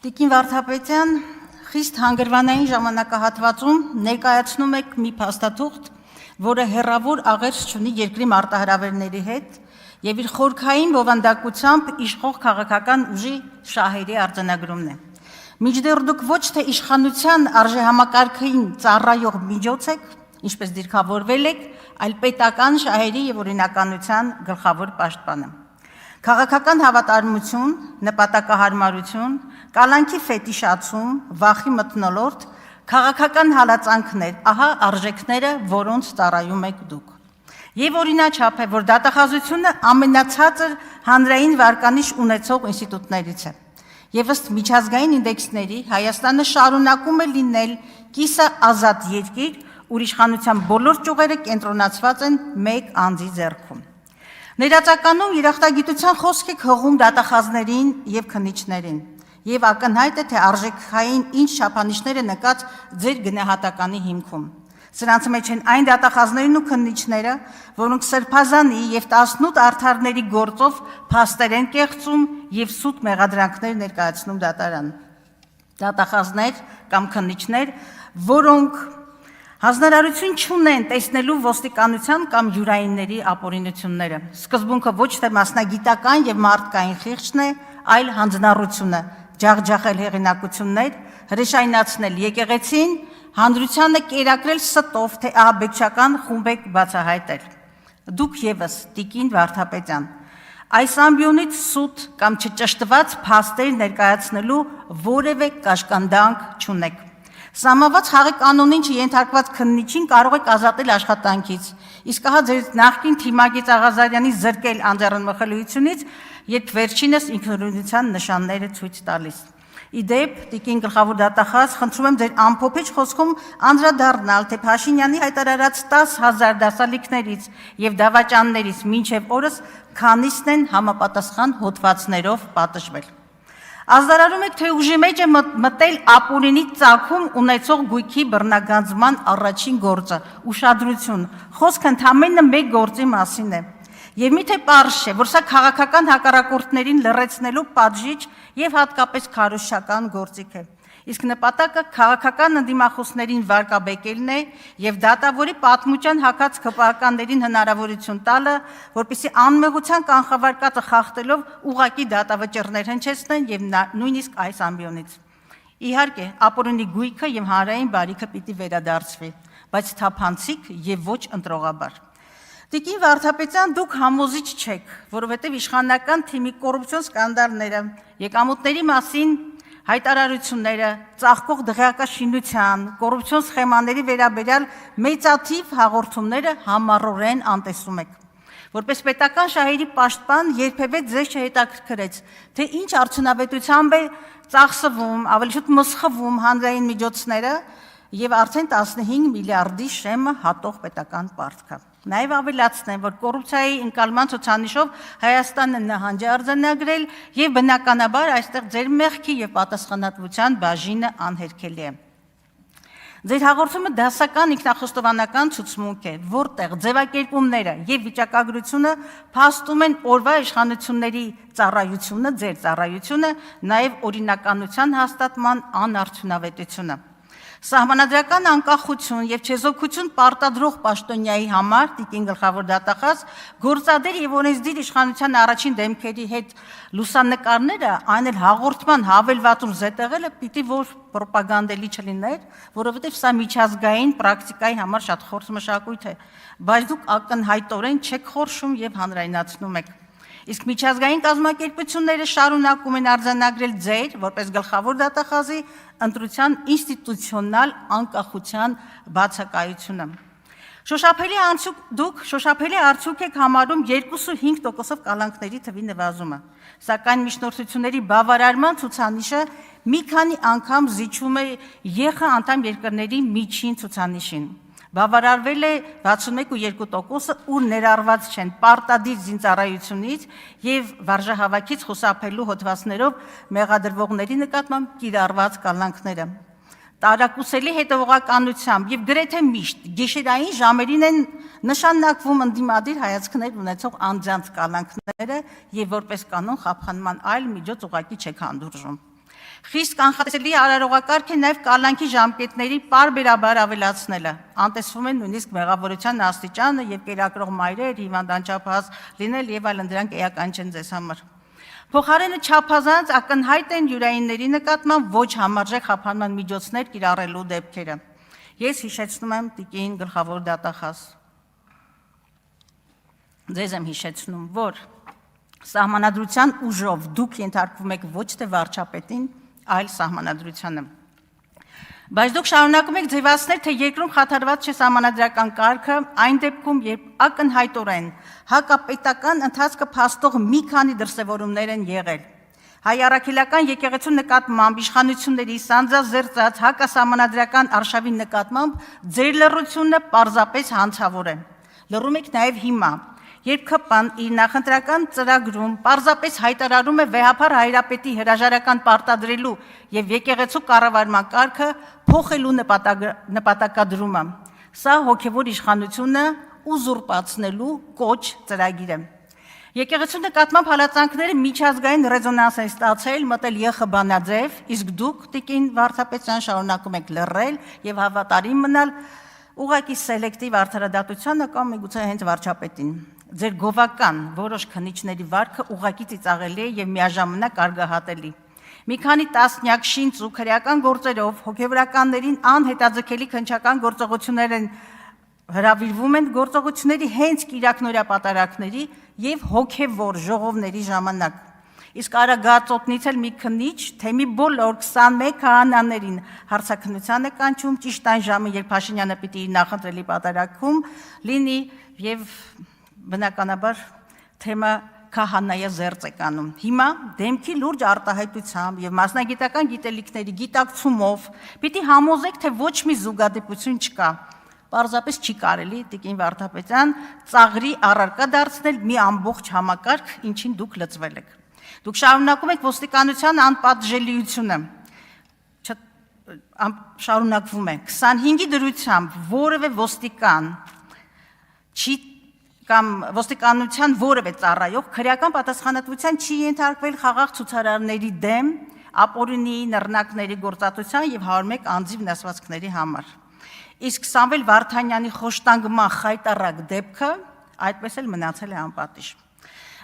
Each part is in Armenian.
Տիկին Վարդապետյան խիստ հանգրվանային ժամանակահատվածում ներկայացնում եք մի փաստաթուղթ, որը հեռավոր աղերս չունի երկրի մարտահրավերների հետ եւ իր խորքային բովանդակությամբ իշխող քաղաքական ուժի շահերի արձանագրումն է։ Մինչդեռ դուք ոչ թե իշխանության արժեհամակարգին ծառայող միջոց եք, ինչպես դիրքավորվել եք, այլ պետական շահերի եւ օրինականության գլխավոր պաշտպանը։ Քաղաքական հավատարմություն, նպատակահարմարություն, կալանքի ֆետիշացում, վախի մթնոլորտ, քաղաքական հալածանքներ, ահա արժեքները, որոնց ծառայում եք դուք։ Եվ օրինաչափ է, որ դատախազությունը ամենացածր հանրային վարկանիշ ունեցող ինստիտուտներից է։ Եվ ըստ միջազգային ինդեքսների Հայաստանը շարունակում է լինել կիսաազատ երկիր, ուր իշխանության բոլոր ճյուղերը կենտրոնացված են մեկ անձի ձեռքում։ Ներածականում երախտագիտության խոսք եք հղում դատախազներին եւ քննիչներին, եւ ակնհայտ է, թե արժեքային ինչ չափանիշներ է նկած ձեր գնահատականի հիմքում։ Սրանց մեջ են այն դատախազներն ու քննիչները, որոնք սրբազանի եւ 18 արդարների գործով փաստեր են կեղծում եւ սուտ մեղադրանքներ ներկայացնում դատարան։ Դատախազներ կամ քննիչներ, որոնք հանրարարություն չունեն տեսնելու ոստիկանության կամ յուրայինների ապօրինությունները։ Սկզբունքը ոչ թե մասնագիտական եւ մարդկային խիղճն է, այլ հանձնառությունը, ջախջախել հեղինակություններ, հրեշայնացնել եկեղեցին, հանրությանը կերակրել ստով, թե ահաբեկչական խումբ եք բացահայտել։ Դուք եւս, Տիկին Վարդապետյան, այս ամբիոնից սուտ կամ չճշտված փաստեր ներկայացնելու որևէ կաշկանդանք չունեք։ Սահմանված խաղի կանոնին չենթարկված քննիչին կարող եք ազատել աշխատանքից, իսկ ահա ձեր նախկին թիմագիծ Աղազարյանի զրկել անձեռնմխելիությունից, երբ վերջինս ինքնուրույնության նշանները ցույց տալիս։ Իդեպ, Տիկին գլխավոր դատախազ, խնդրում եմ ձեր ամփոփիչ խոսքում անդրադառնալ, թե Փաշինյանի հայտարարած 10,000 դասալիքներից եւ դավաճաններից մինչեւ օրս քանիսն են համապատասխան հոդվածներով պատժվել։ Ազդարարում եք, թե ուժի մեջ է մտել ապօրինի ծագում ունեցող գույքի բռնագանձման առաջին գործը, ուշադրություն, խոսքը ընդամենը մեկ գործի մասին է։ Եվ միթե պարզ չէ, որ սա քաղաքական հակառակորդներին լռեցնելու պատժիչ եւ հատկապես քարոզչական գործիք է։ Իսկ նպատակը քաղաքական ընդդիմախոսներին վարկաբեկելն է եւ դատավորի պատմության հակած քպականներին հնարավորություն տալը, որպեսզի անմեղության կանխավարկածը խախտելով ուղակի դատավճիռներ հնչեցնեն եւ նույնիսկ այս ամբիոնից։ Իհարկե, ապօրինի գույքը եւ հանրային բարիքը պիտի վերադարձվի, բայց թափանցիկ եւ ոչ ընտրողաբար։ Տիկին Վարդապետյան, դուք համոզիչ չեք, որովհետեւ իշխանական թիմի կոռուպցիոն սկանդալները, եկամուտների մասին հայտարարությունները, ծաղկող դղյակաշինության, կոռուպցիոն սխեմաների վերաբերյալ մեծաթիվ հաղորդումները համառորեն անտեսում եք։ Որպես պետական շահերի պաշտպան երբևէ ձեզ չհետաքրքրեց, թե ինչ արդյունավետությամբ է ծախսվում, ավելի շուտ մսխվում հանրային միջոցները եւ արդեն 15 միլիարդի շեմը հատող պետական պարտքը։ Նաև ավելացնեմ, որ կոռուպցիայի ընկալման ցուցանիշով Հայաստանը նահանջ է արձանագրել եւ բնականաբար այստեղ ձեր մեղքի եւ պատասխանատվության բաժինը անհերքելի է։ Ձեր հաղորդումը դասական ինքնախոստովանական ցուցմունք է, որտեղ ձևակերպումները եւ վիճակագրությունը փաստում են օրվա իշխանությունների ծառայությունը, ձեր ծառայությունը, նաեւ օրինականության հաստատման անարդյունավետությունը։ Սահմանադրական անկախություն եւ չեզոքություն պարտադրող պաշտոնյայի համար Տիկին գլխավոր դատախազ գործադիր եւ օրենսդիր իշխանության առաջին դեմքերի հետ լուսանկարները, այն էլ հաղորդման հավելվածում զետեղելը պիտի որ պրոպագանդելի չլիներ, որովհետեւ սա միջազգային պրակտիկայի համար շատ խորս մշակույթ է, բայց դուք ակնհայտորեն չեք խորշում եւ հանրայնացնում եք։ Իսկ միջազգային կազմակերպությունները շարունակում են արձանագրել ձեր, որպես գլխավոր դատախազի, ընտրության ինստիտուցիոնալ անկախության բացակայությունը։ Դուք շոշափելի արդյունք եք համարում 2.5%-ով կալանքների թվի նվազումը, սակայն միջնորդությունների բավարարման ցուցանիշը մի քանի անգամ զիջում է ԵԽ անդամ երկրների միջին ցուցանիշին։ Բավարարվել է 61.2%-ը, ուր ներառված չեն պարտադիր զինծառայությունից եւ վարժահավաքից խուսափելու հոդվածներով մեղադրվողների նկատմամբ կիրառված կալանքները։ Տարակուսելի հետևողականությամբ եւ գրեթե միշտ գիշերային ժամերին են նշանակվում ընդդիմադիր հայացքներ ունեցող անձանց կալանքները եւ որպես կանոն խափանման այլ միջոց ուղղակի չեք հանդուրժում։ Խիստ կանխատեսելի արարողակարգ է նաև կալանքի ժամկետների պարբերաբար ավելացնելը։ Անտեսվում են նույնիսկ մեղավորության աստիճանը եւ կերակրող մայրեր, հիվանդանչափահաս լինել եւ այլն, դրանք էական չեն ձեզ համար։ Փոխարենը չափազանց ակնհայտ են յուրայինների նկատմամբ ոչ համարժեք խափանման միջոցներ կիրառելու դեպքերը։ Ես հիշեցնում եմ տիկին գլխավոր դատախազ։ Ձեզ եմ հիշեցնում, որ սահմանադրության ուժով դուք ենթարկվում եք ոչ թե վարչապետին, այլ սահմանադրությանը։ Բայց դուք շարունակում եք ձևացնել, թե երկրում խաթարված չէ սահմանադրական կարգը, այն դեպքում, երբ ակնհայտորեն հակապետական ընթացքը փաստող մի քանի դրսևորումներ են եղել։ Հայ առաքելական եկեղեցու նկատմամբ իշխանությունների սանձազերծած հակասահմանադրական արշավի նկատմամբ ձեր լռությունը պարզապես հանցավոր է։ Լռում եք նաև հիմա, երբ ԿՊ-ն իր նախընտրական ծրագրում պարզապես հայտարարում է վեհափառ հայրապետի հրաժարական պարտադրելու եւ եկեղեցու կառավարման կարգը փոխելու նպատակադրումը։ Սա հոգևոր իշխանությունը ուզուրպացնելու կոչ ծրագիր է։ Եկեղեցու նկատմամբ հալածանքները միջազգային ռեզոնանս են ստացել, մտել ԵԽԲ-նաձև, իսկ դուք, տիկին Վարդապետյան, շարունակում եք լռել եւ հավատարիմ մնալ ուղղակի սելեկտիվ արդարադատությանը կամ միգուցե հենց վարչապետին։ Ձեր գովական որոշ քննիչների վարքը ուղղակի ծիծաղելի է եւ միաժամանակ արգահատելի։ Մի քանի տասնյակ շինծ ու քրեական գործերով հոգեվորականներին անհետաձգելի քննչական գործողություններ են հրավիրվում են գործողությունների հենց կիրակնորյա պատարակների եւ հոգեվոր ժողովների ժամանակ։ Իսկ արագածոտնից էլ մի քննիչ, թե մի բոլոր 21 քահանաներին հարցաքննության է կանչում ճիշտ այն ժամը, երբ Փաշինյանը պիտի իր նախընտրելի պատարակում լինի եւ բնականաբար թեմա քահանայա զերծ է կանում։ Հիմա դեմքի լուրջ արտահայտությամբ եւ մասնագիտական գիտելիքների գիտակցումով պիտի համոզեք, թե ոչ մի զուգադիպություն չկա։ Պարզապես չի կարելի, տիկին Վարդապետյան, ծաղրի առարկա դարձնել մի ամբողջ համակարգ, ինչին դուք լծվել եք։ Դուք շարունակում եք ոստիկանության անպատժելիությունը, շարունակվում է 25-ի դրությամբ որևէ ոստիկան չի կամ ոստիկանության որևէ ծառայող քրեական պատասխանատվության չի ենթարկվել խաղաղ ցուցարարների դեմ ապօրինի նռնակների գործատության եւ 101 անձի վնասվածքների համար։ Իսկ Սամվել Վարդանյանի խոշտանգման խայտառակ դեպքը այդպես էլ մնացել է անպատիժ։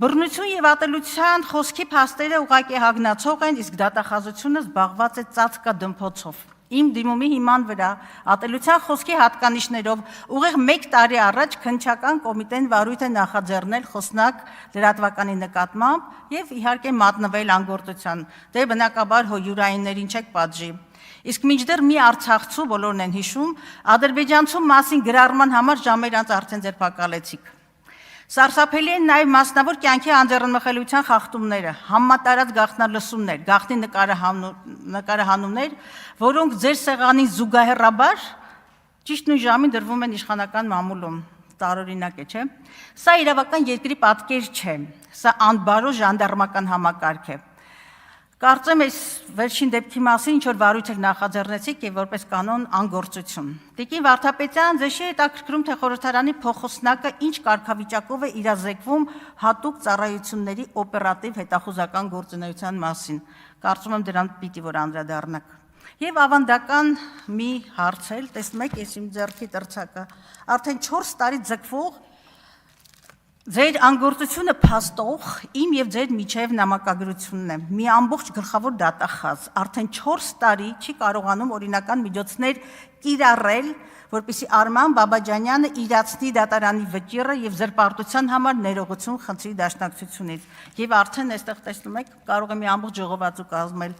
Բռնություն եւ ատելության խոսքի փաստերը ուղղակի հագնացող են, իսկ դատախազությունը զբաղված է ծածկադմփոցով։ Իմ դիմումի հիման վրա ատելության խոսքի հատկանիշներով ուղիղ 1 տարի առաջ քննչական կոմիտեն վարույթ է նախաձեռնել խոսնակ լրատվականի նկատմամբ եւ իհարկե մատնվել անգործության։ Դե բնակաբար յուրայիններին չեք պատժի։ Իսկ մինչդեռ մի արցախցու բոլորն են հիշում, ադրբեջանցու մասին գրառման համար ժամեր անց արդեն ձերբակալեցիք։ Սարսափելի են նաև մասնավոր կյանքի անձեռնմխելիության խախտումները, համատարած գաղտնալսումներ, գաղտնի նկարահանումներ, որոնք ձեր սեղանին զուգահեռաբար ճիշտ նույն ժամին դրվում են իշխանական մամուլում, տարօրինակ է, չէ՞։ Սա իրավական երկրի պատկեր չէ, սա անբարո ժանդարմական համակարգ է։ Կարծեմ այս վերջին դեպքի մասին ինչ որ վարույթ նախաձեռնեցիք եւ որպես կանոն անգործություն։ Տիկին Վարդապետյան, ձեզ չի հետաքրքրում, թե խորհրդարանի փոխոսնակը ինչ կարգավիճակով է իրազեկվում հատուկ ծառայությունների օպերատիվ հետախուզական գործունեության մասին։ Կարծում եմ դրան պիտի որ անդրադառնաք։ Եվ ավանդական մի հարց էլ, տեսնում եք, ես իմ ձեռքի տրցակը, արդեն 4 տարի ձգվող ձեր անգործությունը փաստող իմ եւ ձեր միջև նամակագրությունն է։ Մի ամբողջ գլխավոր դատախազ արդեն 4 տարի չի կարողանում օրինական միջոցներ կիրառել, որպեսզի Արման Բաբաջանյանը իրացնի դատարանի վճիռը եւ զրպարտության համար ներողություն խնդրի դաշնակցությունից։ Եվ արդեն այստեղ տեսնում եք, կարող է մի ամբողջ ժողովածու կազմել։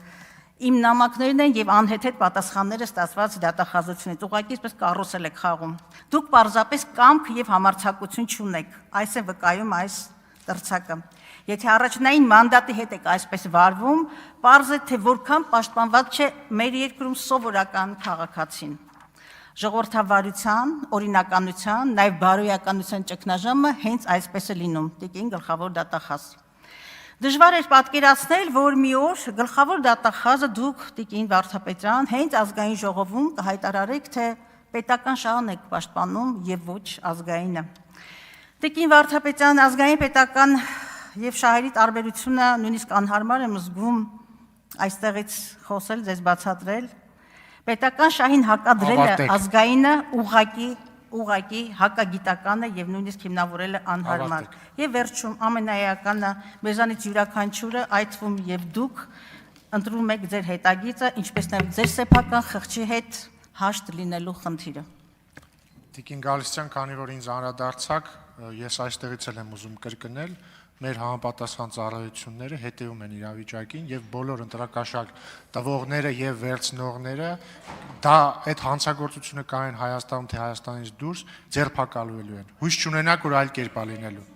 Իմ նամակներն են եւ անհեթեթ պատասխանները ստացված դատախազությունից, ուղղակի այսպես կարուսել եք խաղում։ Դուք պարզապես կամք եւ համարձակություն չունեք, այս է վկայում այս տրցակը։ Եթե առաջնային մանդատի հետ եք այսպես վարվում, պարզ է, թե որքան պաշտպանված չէ մեր երկրում սովորական քաղաքացին։ Ժողովրդավարության, օրինականության, նաեւ բարոյականության ճգնաժամը հենց այսպես է լինում, տիկին գլխավոր դատախազ։ Դժվար էր պատկերացնել, որ մի օր գլխավոր դատախազը դուք, տիկին Վարդապետյան, հենց ազգային ժողովում կհայտարարեք, թե պետական շահն եք պաշտպանում եւ ոչ ազգայինը։ Տիկին Վարդապետյան, ազգային պետական եւ շահերի տարբերությունը նույնիսկ անհարմար եմ զգում այստեղից խոսել, ձեզ բացատրել։ Պետական շահին հակադրելը ազգայինը ուղղակի հակագիտական է եւ նույնիսկ հիմնավորելը անհարմար։ Եվ վերջում ամենաեականը մեզանից յուրաքանչյուրը, այդ թվում եւ դուք ընտրում եք ձեր հետագիծը, ինչպես նաեւ ձեր սեփական խղճի հետ հաշտ լինելու խնդիրը։ Տիկին Գալստյան, քանի որ ինձ անդրադարձաք, ես այստեղից էլ եմ ուզում կրկնել, մեր համապատասխան ծառայությունները հետևում են իրավիճակին եւ բոլոր ընտրակաշառք տվողները եւ վերցնողները դա այդ հանցագործությունը կային Հայաստանում թե Հայաստանից դուրս ձերբակալվելու են։ Հույս չունենաք, որ այլ կերպ է լինելու։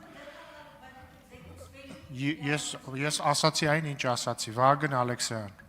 Ես ասացի այն, ինչ ասացի, Վահագն Ալեքսյան։